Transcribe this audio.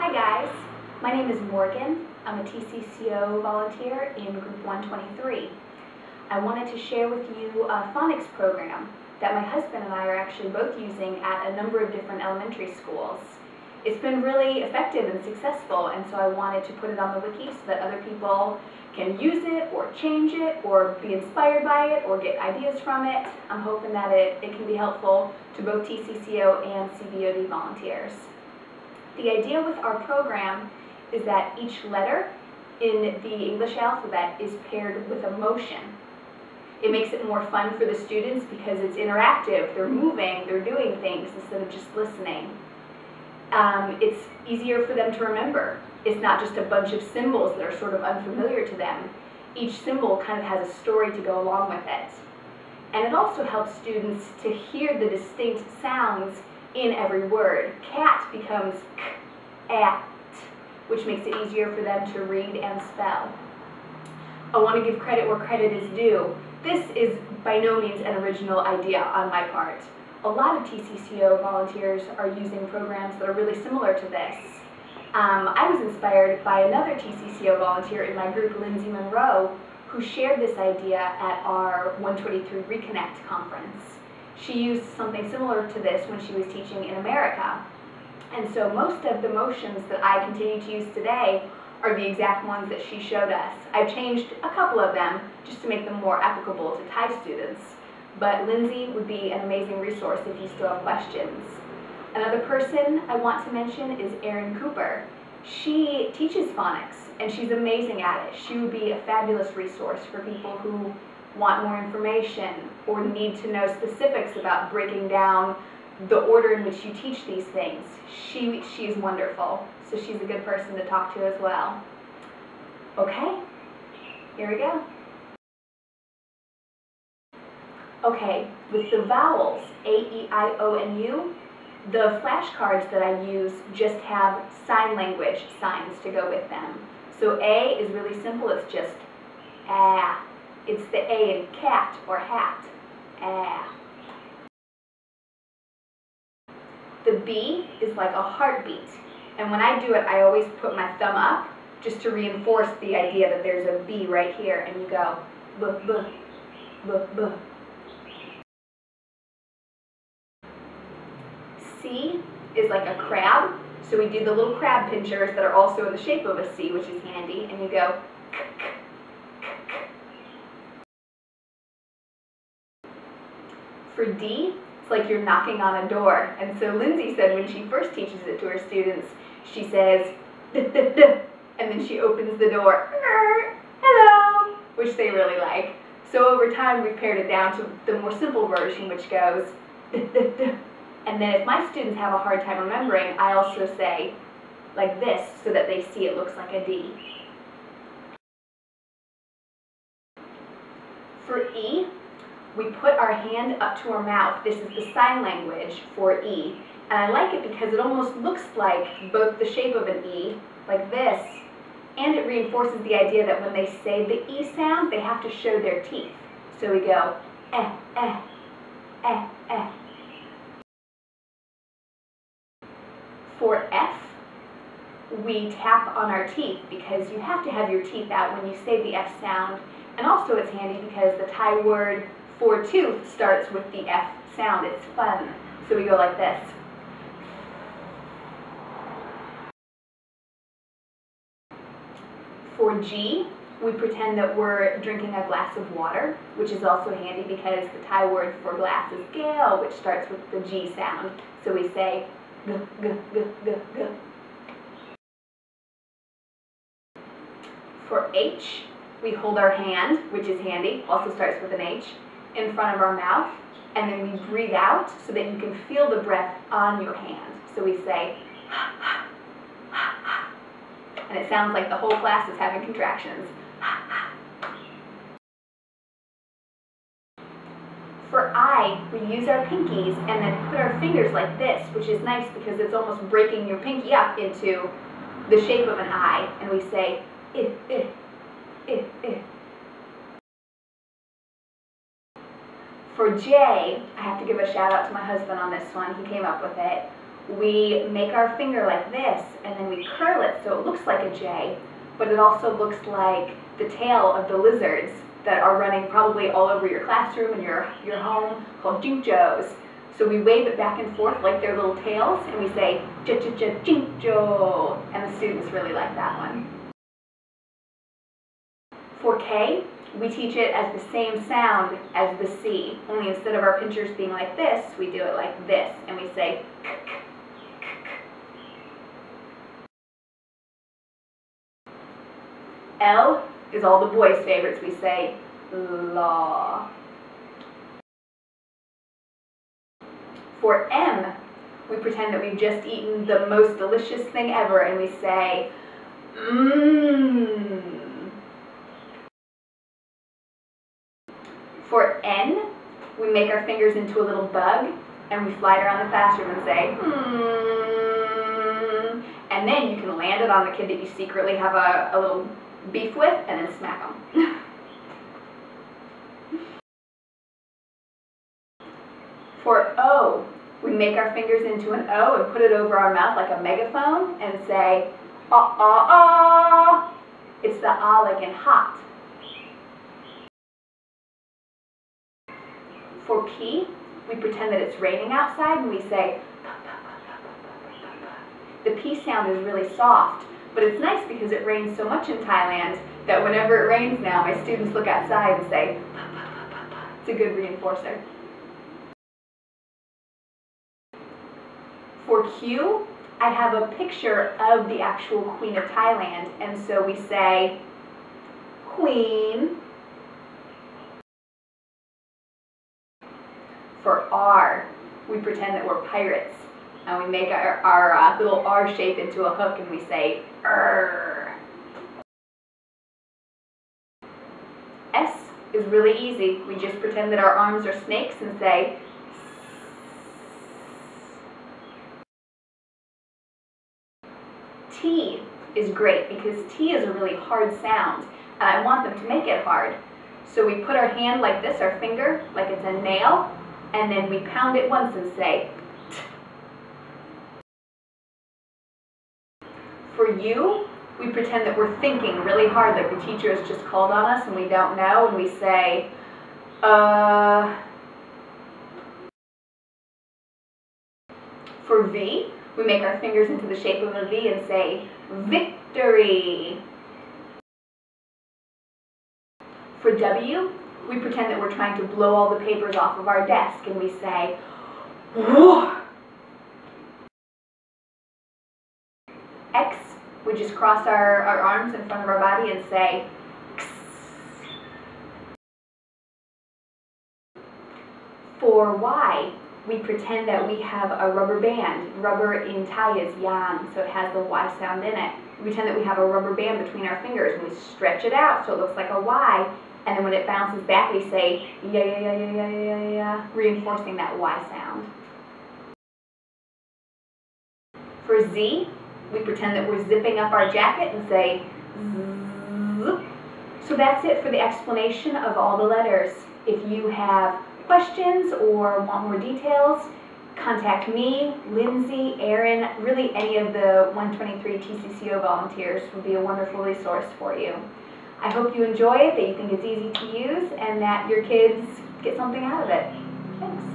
Hi guys, my name is Morgan. I'm a TCCO volunteer in Group 123. I wanted to share with you a phonics program that my husband and I are actually both using at a number of different elementary schools. It's been really effective and successful, and so I wanted to put it on the wiki so that other people can use it or change it or be inspired by it or get ideas from it. I'm hoping that it can be helpful to both TCCO and CVOD volunteers. The idea with our program is that each letter in the English alphabet is paired with a motion. It makes it more fun for the students because it's interactive. They're moving, they're doing things instead of just listening. It's easier for them to remember. It's not just a bunch of symbols that are sort of unfamiliar to them. Each symbol kind of has a story to go along with it. And it also helps students to hear the distinct sounds in every word. Cat becomes k-at, which makes it easier for them to read and spell. I want to give credit where credit is due. This is by no means an original idea on my part. A lot of TCCO volunteers are using programs that are really similar to this. I was inspired by another TCCO volunteer in my group, Lindsey Monroe, who shared this idea at our 123 Reconnect conference. She used something similar to this when she was teaching in America. And so most of the motions that I continue to use today are the exact ones that she showed us. I've changed a couple of them just to make them more applicable to Thai students. But Lindsey would be an amazing resource if you still have questions. Another person I want to mention is Erin Cooper. She teaches phonics and she's amazing at it. She would be a fabulous resource for people who want more information or need to know specifics about breaking down the order in which you teach these things. She's wonderful, so she's a good person to talk to as well. Okay, here we go. Okay, with the vowels A, E, I, O, and U, the flashcards that I use just have sign language signs to go with them. So A is really simple, it's just ah. It's the A in cat or hat. Ah. The B is like a heartbeat. And when I do it, I always put my thumb up just to reinforce the idea that there's a B right here. And you go, B, B, B, B. C is like a crab. So we do the little crab pinchers that are also in the shape of a C, which is handy. And you go, k, k. For D, it's like you're knocking on a door. And so Lindsey said when she first teaches it to her students, she says, duh, duh, duh, and then she opens the door, hello, which they really like. So over time we've pared it down to the more simple version, which goes, duh, duh, duh. And then if my students have a hard time remembering, I also say like this so that they see it looks like a D. For E, we put our hand up to our mouth. This is the sign language for E. And I like it because it almost looks like both the shape of an E, like this, and it reinforces the idea that when they say the E sound, they have to show their teeth. So we go, eh, eh, eh, eh. For F, we tap on our teeth because you have to have your teeth out when you say the F sound. And also it's handy because the Thai word for tooth starts with the F sound. It's fun. So we go like this. For G, we pretend that we're drinking a glass of water, which is also handy because the Thai word for glass is gel, which starts with the G sound. So we say g, g, g, g, g. For H, we hold our hand, which is handy, also starts with an H, in front of our mouth, and then we breathe out so that you can feel the breath on your hand. So we say, ha, ha, ha, ha. And it sounds like the whole class is having contractions. Ha, ha. For I, we use our pinkies and then put our fingers like this, which is nice because it's almost breaking your pinky up into the shape of an I, and we say, I, I, I, I. For J, I have to give a shout out to my husband on this one. He came up with it. we make our finger like this, and then we curl it so it looks like a J, but it also looks like the tail of the lizards that are running probably all over your classroom and your home, called jinkjos. So we wave it back and forth like their little tails, and we say, jinkjo, and the students really like that one. For K, we teach it as the same sound as the C, only instead of our pinchers being like this, we do it like this, and we say k, k, k, k. L is all the boys' favorites. We say la. For M, we pretend that we've just eaten the most delicious thing ever, and we say mmm. For N, we make our fingers into a little bug, and we fly it around the classroom and say, and then you can land it on the kid that you secretly have a little beef with, and then smack them. For O, we make our fingers into an O and put it over our mouth like a megaphone and say, ah, ah, ah. It's the ah like in hot. For P, we pretend that it's raining outside and we say, pa, pa, pa, pa, pa, pa, pa, pa. The P sound is really soft, but it's nice because it rains so much in Thailand that whenever it rains now, my students look outside and say, pa, pa, pa, pa, pa. It's a good reinforcer. For Q, I have a picture of the actual Queen of Thailand, and so we say, Queen. For R, we pretend that we're pirates, and we make our little R shape into a hook, and we say, Rrr. S is really easy. We just pretend that our arms are snakes and say, T is great because T is a really hard sound, and I want them to make it hard. So we put our hand like this, our finger, like it's a nail, and then we pound it once and say, T. For U, we pretend that we're thinking really hard, like the teacher has just called on us and we don't know, and we say, For V, we make our fingers into the shape of a V and say, victory. For W, we pretend that we're trying to blow all the papers off of our desk and we say, whoa. X, we just cross our arms in front of our body and say, X. For Y, we pretend that we have a rubber band. Rubber in Thai is yang, so it has the Y sound in it. We pretend that we have a rubber band between our fingers and we stretch it out so it looks like a Y. And then when it bounces back, we say, yeah, yeah, yeah, yeah, yeah, yeah, yeah, reinforcing that Y sound. For Z, we pretend that we're zipping up our jacket and say, zip. So that's it for the explanation of all the letters. If you have questions or want more details, contact me, Lindsay, Aaron, really any of the 123 TCCO volunteers would be a wonderful resource for you. I hope you enjoy it, that you think it's easy to use, and that your kids get something out of it. Thanks.